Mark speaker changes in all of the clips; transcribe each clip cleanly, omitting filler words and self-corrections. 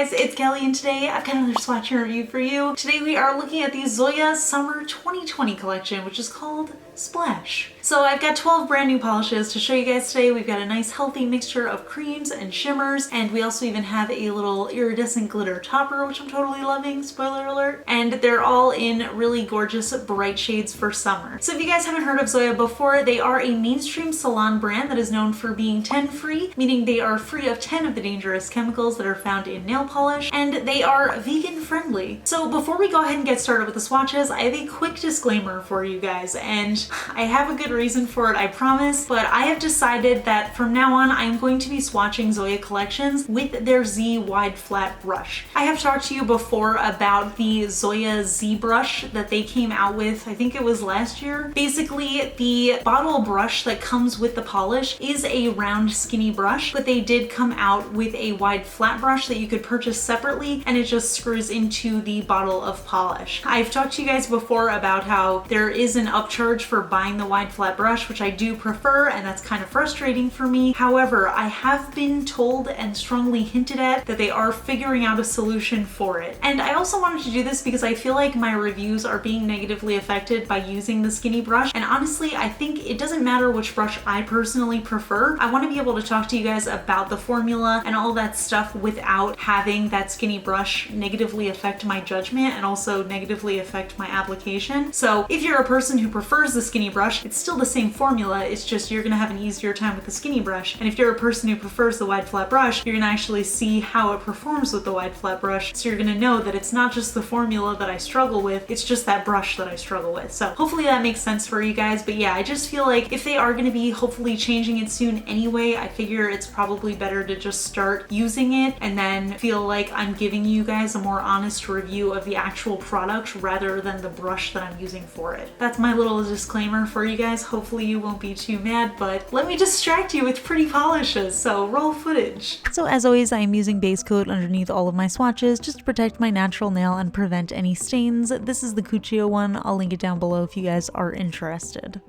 Speaker 1: guys, it's Kelly and today I've got another swatch review for you. Today we are looking at the Zoya Summer 2020 collection, which is called Splash. So I've got 12 brand new polishes to show you guys today. We've got a nice healthy mixture of creams and shimmers, and we also even have a little iridescent glitter topper, which I'm totally loving, spoiler alert. And they're all in really gorgeous bright shades for summer. So if you guys haven't heard of Zoya before, they are a mainstream salon brand that is known for being 10 free, meaning they are free of 10 of the dangerous chemicals that are found in nail polish, and they are vegan friendly. So before we go ahead and get started with the swatches, I have a quick disclaimer for you guys, and I have a good reason for it, I promise, but I have decided that from now on I'm going to be swatching Zoya collections with their Z-Wide flat brush. I have talked to you before about the Zoya Z brush that they came out with, I think it was last year. Basically, the bottle brush that comes with the polish is a round skinny brush, but they did come out with a wide flat brush that you could purchase separately, and it just screws into the bottle of polish. I've talked to you guys before about how there is an upcharge for buying the wide flat brush, which I do prefer, and that's kind of frustrating for me. However, I have been told and strongly hinted at that they are figuring out a solution for it. And I also wanted to do this because I feel like my reviews are being negatively affected by using the skinny brush, and honestly I think it doesn't matter which brush I personally prefer. I want to be able to talk to you guys about the formula and all that stuff without having that skinny brush negatively affect my judgment and also negatively affect my application. So if you're a person who prefers the skinny brush, it's still the same formula, it's just you're gonna have an easier time with the skinny brush. And if you're a person who prefers the wide flat brush, you're gonna actually see how it performs with the wide flat brush, so you're gonna know that it's not just the formula that I struggle with, it's just that brush that I struggle with. So hopefully that makes sense for you guys. But yeah, I just feel like if they are gonna be hopefully changing it soon anyway, I figure it's probably better to just start using it and then feel like I'm giving you guys a more honest review of the actual product rather than the brush that I'm using for it. That's my little disclaimer for you guys. Hopefully you won't be too mad, but let me distract you with pretty polishes, so roll footage. So as always, I am using base coat underneath all of my swatches just to protect my natural nail and prevent any stains. This is the Cuccio one. I'll link it down below if you guys are interested.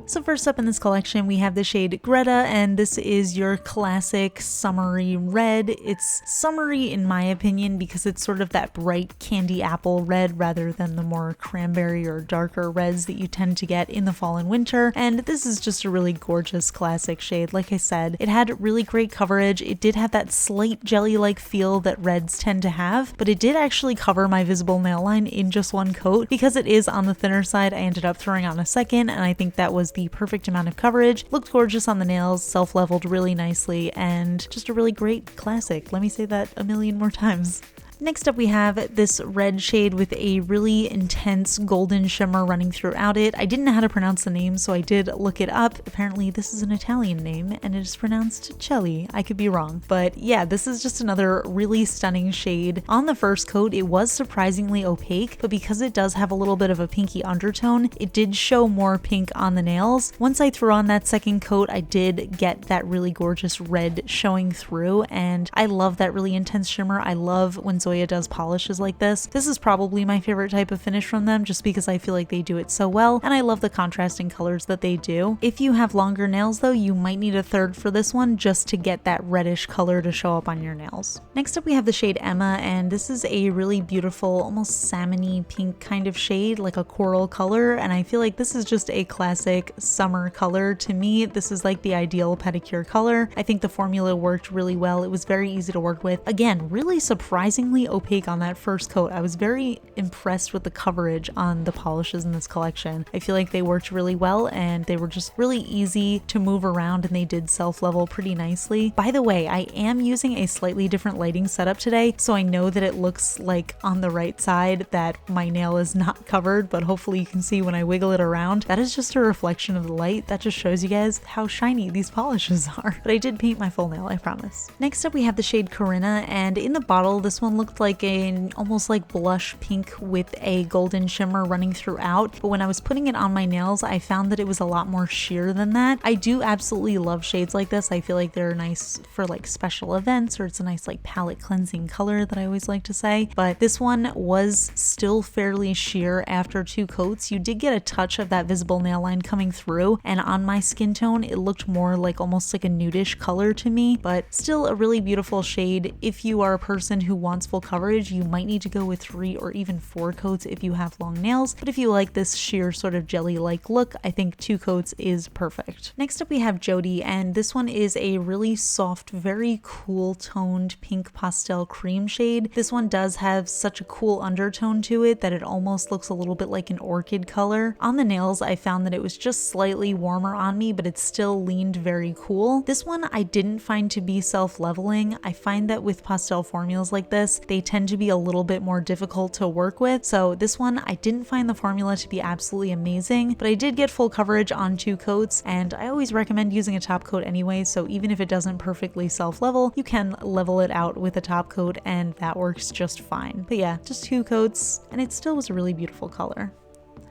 Speaker 1: So first up in this collection, we have the shade Greta, and this is your classic summery red. It's summery in my opinion because it's sort of that bright candy apple red rather than the more cranberry or darker reds that you tend to get in the fall and winter. And this is just a really gorgeous classic shade. Like I said, it had really great coverage. It did have that slight jelly-like feel that reds tend to have, but it did actually cover my visible nail line in just one coat. Because it is on the thinner side, I ended up throwing on a second, and I think that was the perfect amount of coverage. Looked gorgeous on the nails, self-leveled really nicely, and just a really great classic. Let me say that a million more times. Next up we have this red shade with a really intense golden shimmer running throughout it. I didn't know how to pronounce the name, so I did look it up. Apparently this is an Italian name and it is pronounced Celli. I could be wrong. But yeah, this is just another really stunning shade. On the first coat it was surprisingly opaque, but because it does have a little bit of a pinky undertone, it did show more pink on the nails. Once I threw on that second coat, I did get that really gorgeous red showing through, and I love that really intense shimmer. I love when Zoya does polishes like this. This is probably my favorite type of finish from them just because I feel like they do it so well, and I love the contrasting colors that they do. If you have longer nails though, you might need a third for this one just to get that reddish color to show up on your nails. Next up we have the shade Emma, and this is a really beautiful, almost salmon-y pink kind of shade, like a coral color, and I feel like this is just a classic summer color. To me, this is like the ideal pedicure color. I think the formula worked really well. It was very easy to work with. Again, really surprisingly opaque on that first coat. I was very impressed with the coverage on the polishes in this collection. I feel like they worked really well and they were just really easy to move around, and they did self-level pretty nicely. By the way, I am using a slightly different lighting setup today, so I know that it looks like on the right side that my nail is not covered, but hopefully you can see when I wiggle it around. That is just a reflection of the light. That just shows you guys how shiny these polishes are. But I did paint my full nail, I promise. Next up we have the shade Corinna, and in the bottle this one looks looked like an almost like blush pink with a golden shimmer running throughout, but when I was putting it on my nails, I found that it was a lot more sheer than that. I do absolutely love shades like this. I feel like they're nice for like special events, or it's a nice like palette cleansing color that I always like to say, but this one was still fairly sheer after 2 coats. You did get a touch of that visible nail line coming through, and on my skin tone, it looked more like almost like a nudish color to me, but still a really beautiful shade. If you are a person who wants full coverage, you might need to go with 3 or even 4 coats if you have long nails, but if you like this sheer sort of jelly-like look, I think 2 coats is perfect. Next up we have Jodie, and this one is a really soft, very cool toned pink pastel cream shade. This one does have such a cool undertone to it that it almost looks a little bit like an orchid color. On the nails, I found that it was just slightly warmer on me, but it still leaned very cool. This one I didn't find to be self-leveling. I find that with pastel formulas like this, they tend to be a little bit more difficult to work with. So this one, I didn't find the formula to be absolutely amazing, but I did get full coverage on 2 coats, and I always recommend using a top coat anyway, so even if it doesn't perfectly self-level, you can level it out with a top coat and that works just fine. But yeah, just 2 coats, and it still was a really beautiful color.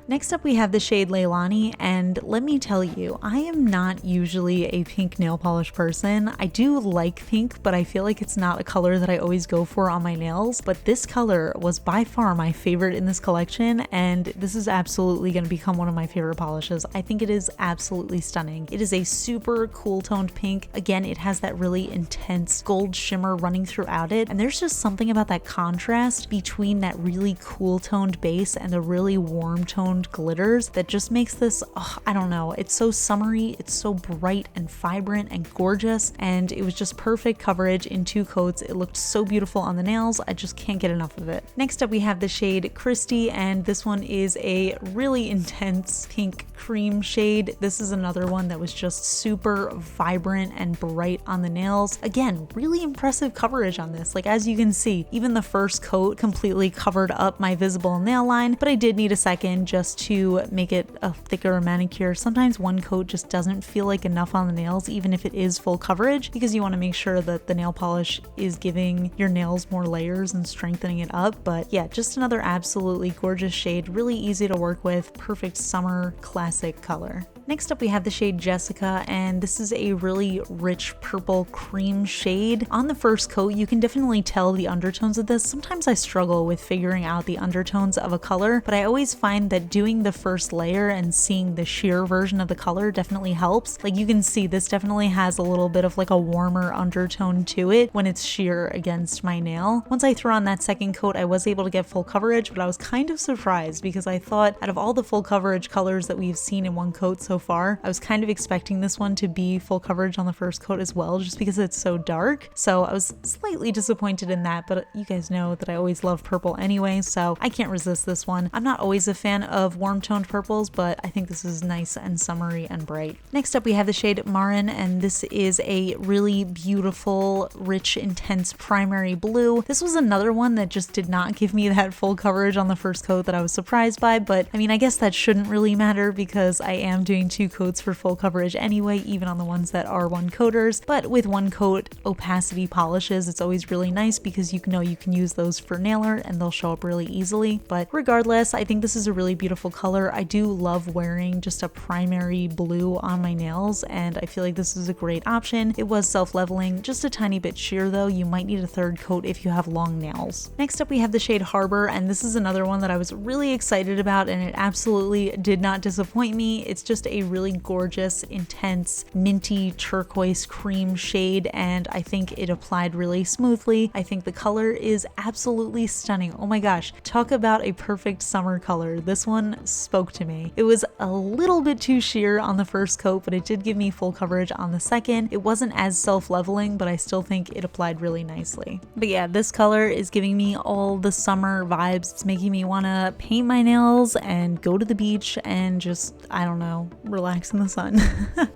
Speaker 1: Next up we have the shade Leilani, and let me tell you, I am not usually a pink nail polish person. I do like pink, but I feel like it's not a color that I always go for on my nails, but this color was by far my favorite in this collection, and this is absolutely going to become one of my favorite polishes. I think it is absolutely stunning. It is a super cool toned pink. Again, it has that really intense gold shimmer running throughout it, and there's just something about that contrast between that really cool toned base and the really warm toned glitters that just makes this, I don't know, it's so summery, it's so bright and vibrant and gorgeous, and it was just perfect coverage in 2 coats. It looked so beautiful on the nails, I just can't get enough of it. Next up we have the shade Christy, and this one is a really intense pink cream shade. This is another one that was just super vibrant and bright on the nails. Again, really impressive coverage on this. Like, as you can see, even the first coat completely covered up my visible nail line, but I did need a second just to make it a thicker manicure. Sometimes 1 coat just doesn't feel like enough on the nails, even if it is full coverage, because you want to make sure that the nail polish is giving your nails more layers and strengthening it up. But yeah, just another absolutely gorgeous shade, really easy to work with, perfect summer classic color. Next up we have the shade Jessica, and this is a really rich purple cream shade. On the first coat, you can definitely tell the undertones of this. Sometimes I struggle with figuring out the undertones of a color, but I always find that doing the first layer and seeing the sheer version of the color definitely helps. Like, you can see this definitely has a little bit of like a warmer undertone to it when it's sheer against my nail. Once I threw on that second coat, I was able to get full coverage, but I was kind of surprised because I thought out of all the full coverage colors that we've seen in 1 coat so far, I was kind of expecting this one to be full coverage on the first coat as well, just because it's so dark. So I was slightly disappointed in that, but you guys know that I always love purple anyway, so I can't resist this one. I'm not always a fan of warm toned purples, but I think this is nice and summery and bright. Next up we have the shade Marin, and this is a really beautiful, rich, intense primary blue. This was another one that just did not give me that full coverage on the first coat that I was surprised by, but I mean, I guess that shouldn't really matter because I am doing 2 coats for full coverage anyway, even on the ones that are 1 coaters. But with 1 coat opacity polishes, it's always really nice because you know you can use those for nail art and they'll show up really easily. But regardless, I think this is a really beautiful color. I do love wearing just a primary blue on my nails, and I feel like this is a great option. It was self-leveling, just a tiny bit sheer though. You might need a 3rd coat if you have long nails. Next up we have the shade Harbor, and this is another one that I was really excited about, and it absolutely did not disappoint me. It's just a really gorgeous, intense, minty turquoise cream shade, and I think it applied really smoothly. I think the color is absolutely stunning. Oh my gosh, talk about a perfect summer color. This one spoke to me. It was a little bit too sheer on the first coat, but it did give me full coverage on the second. It wasn't as self-leveling, but I still think it applied really nicely. But yeah, this color is giving me all the summer vibes. It's making me want to paint my nails and go to the beach and just, I don't know, relax in the sun.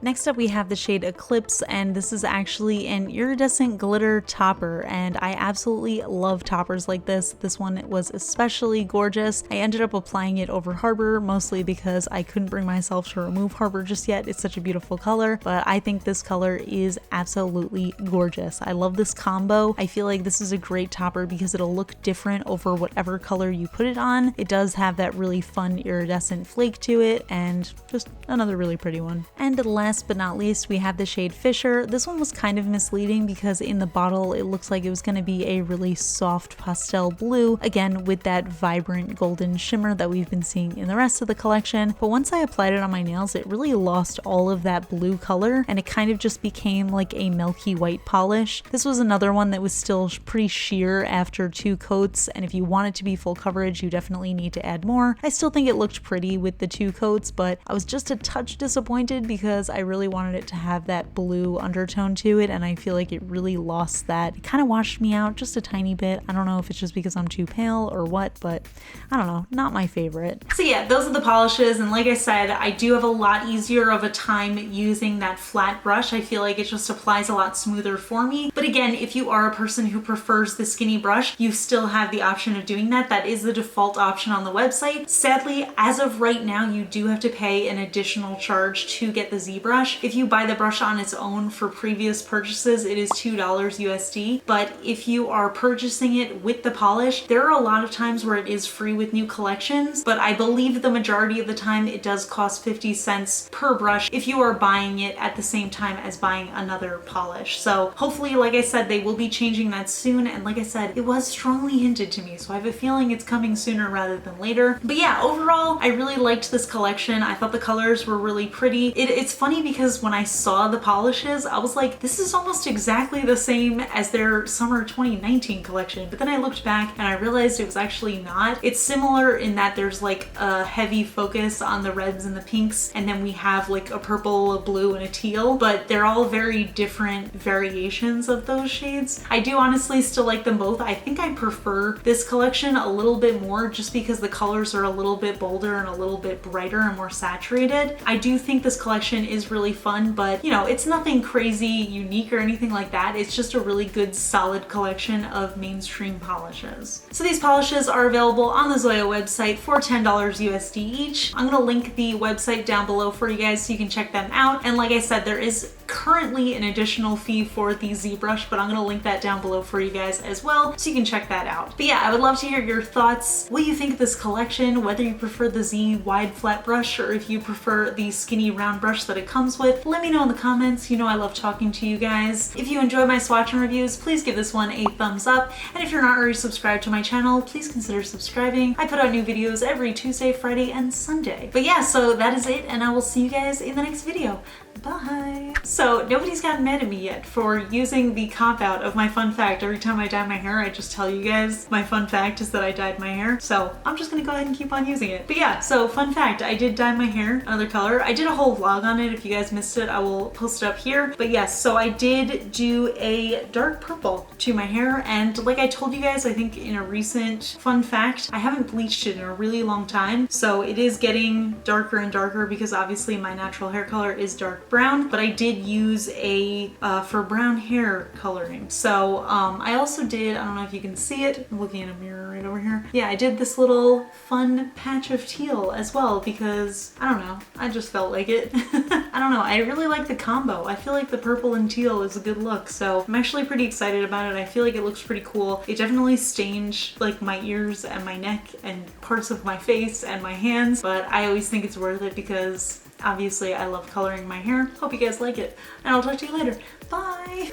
Speaker 1: Next up we have the shade Eclipse, and this is actually an iridescent glitter topper, and I absolutely love toppers like this. This one was especially gorgeous. I ended up applying it over Harbor mostly because I couldn't bring myself to remove Harbor just yet. It's such a beautiful color, but I think this color is absolutely gorgeous. I love this combo. I feel like this is a great topper because it'll look different over whatever color you put it on. It does have that really fun iridescent flake to it, and just another really pretty one. And last but not least, we have the shade Fisher. This one was kind of misleading because in the bottle it looks like it was going to be a really soft pastel blue, again with that vibrant golden shimmer that we've been seeing in the rest of the collection. But once I applied it on my nails, it really lost all of that blue color and it kind of just became like a milky white polish. This was another one that was still pretty sheer after 2 coats, and if you want it to be full coverage, you definitely need to add more. I still think it looked pretty with the 2 coats, but I was just a touch disappointed because I really wanted it to have that blue undertone to it, and I feel like it really lost that. It kind of washed me out just a tiny bit. I don't know if it's just because I'm too pale or what, but I don't know, not my favorite. So yeah, those are the polishes, and like I said, I do have a lot easier of a time using that flat brush. I feel like it just applies a lot smoother for me. But again, if you are a person who prefers the skinny brush, you still have the option of doing that. That is the default option on the website. Sadly, as of right now, you do have to pay an additional charge to get the Z brush. If you buy the brush on its own for previous purchases, it is $2 USD. But if you are purchasing it with the polish, there are a lot of times where it is free with new collections, but I believe the majority of the time it does cost 50 cents per brush if you are buying it at the same time as buying another polish. So hopefully, like I said, they will be changing that soon, and like I said, it was strongly hinted to me, so I have a feeling it's coming sooner rather than later. But yeah, overall, I really liked this collection. I thought the colors were really pretty. It's funny because when I saw the polishes, I was like, this is almost exactly the same as their summer 2019 collection, but then I looked back and I realized it was actually not. It's similar in that there's like a heavy focus on the reds and the pinks, and then we have like a purple, a blue, and a teal, but they're all very different variations of those shades. I do honestly still like them both. I think I prefer this collection a little bit more just because the colors are a little bit bolder and a little bit brighter and more saturated. I do think this collection is really fun, but you know, it's nothing crazy unique or anything like that. It's just a really good solid collection of mainstream polishes. So these polishes are available on the Zoya website for $10 USD each. I'm gonna link the website down below for you guys so you can check them out. And like I said, there is currently an additional fee for the Z brush, but I'm gonna link that down below for you guys as well so you can check that out. But yeah, I would love to hear your thoughts, what you think of this collection, whether you prefer the Z-Wide flat brush or if you prefer the skinny round brush that it comes with. Let me know in the comments. You know I love talking to you guys. If you enjoy my swatch and reviews, please give this one a thumbs up, and if you're not already subscribed to my channel, please consider subscribing. I put out new videos every Tuesday, Friday, and Sunday. But yeah, so that is it, and I will see you guys in the next video. Bye! So nobody's gotten mad at me yet for using the cop out of my fun fact. Every time I dye my hair, I just tell you guys my fun fact is that I dyed my hair. So I'm just gonna go ahead and keep on using it. But yeah, so fun fact, I did dye my hair another color. I did a whole vlog on it. If you guys missed it, I will post it up here. But yes, so I did do a dark purple to my hair, and like I told you guys, I think in a recent fun fact, I haven't bleached it in a really long time. So it is getting darker and darker because obviously my natural hair color is dark brown, but I did use a for brown hair coloring. So I also did, I don't know if you can see it, I'm looking in a mirror right over here. Yeah, I did this little fun patch of teal as well because I don't know, I just felt like it. I don't know, I really like the combo. I feel like the purple and teal is a good look, so I'm actually pretty excited about it. I feel like it looks pretty cool. It definitely stains like my ears and my neck and parts of my face and my hands, but I always think it's worth it because obviously I love coloring my hair. Hope you guys like it, and I'll talk to you later. Bye!